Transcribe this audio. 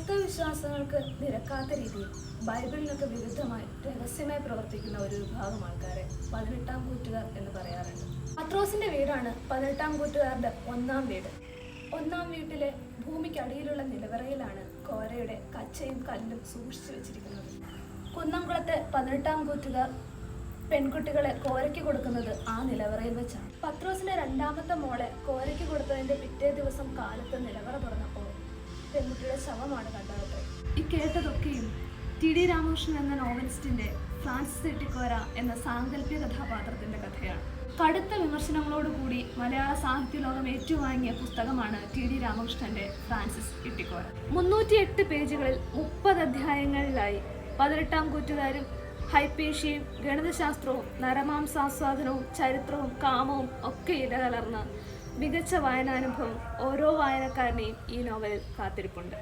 ക്രൈസ്തവ വിശ്വാസങ്ങൾക്ക് നിരക്കാത്ത രീതിയിൽ ബൈബിളിനൊക്കെ വിരുദ്ധമായി രഹസ്യമായി പ്രവർത്തിക്കുന്ന ഒരു വിഭാഗം ആൾക്കാരെ 18-ാം കൂറ്റുകാർ എന്ന് പറയാറുണ്ട്. പത്രോസിന്റെ വീടാണ് 18-ാം കൂറ്റുകാരുടെ ഒന്നാം വീട്. ഒന്നാം വീട്ടിലെ ഭൂമിക്കടിയിലുള്ള നിലവറയിലാണ് കോരയുടെ കച്ചയും കല്ലും സൂക്ഷിച്ചു വെച്ചിരിക്കുന്നത്. കുന്നംകുളത്തെ 18-ാം കൂറ്റുകാർ പെൺകുട്ടികളെ കോരയ്ക്ക് കൊടുക്കുന്നത് ആ നിലവറയിൽ വെച്ചാണ്. പത്രോസിന്റെ രണ്ടാമത്തെ മോളെ കോരയ്ക്ക് കൊടുത്തതിന്റെ പിറ്റേ ദിവസം കാലത്ത് നിലവറ തുറന്നപ്പോൾ പെൺകുട്ടിയുടെ ശവമാണ് കണ്ടത്. ഈ കേട്ടതൊക്കെയും ടി.ഡി. രാമകൃഷ്ണൻ എന്ന നോവലിസ്റ്റിന്റെ ഫ്രാൻസിസ് ഇട്ടിക്കോര എന്ന സാങ്കല്പിക കഥാപാത്രത്തിന്റെ കഥയാണ്. കടുത്ത വിമർശനങ്ങളോടുകൂടി മലയാള സാഹിത്യ ലോകം ഏറ്റുവാങ്ങിയ പുസ്തകമാണ് ടി.ഡി. രാമകൃഷ്ണന്റെ ഫ്രാൻസിസ് ഇട്ടിക്കോര. 308 പേജുകളിൽ 30 അധ്യായങ്ങളിലായി 18-ാം കൂറ്റുകാരും ഹൈപ്പേഷ്യയും ഗണിതശാസ്ത്രവും നരമാംസാസ്വാദനവും ചരിത്രവും കാമവും ഒക്കെ ഇടകലർന്ന മികച്ച വായനാനുഭവം ഓരോ വായനക്കാരനെയും ഈ നോവലിൽ കാത്തിരിപ്പുണ്ട്.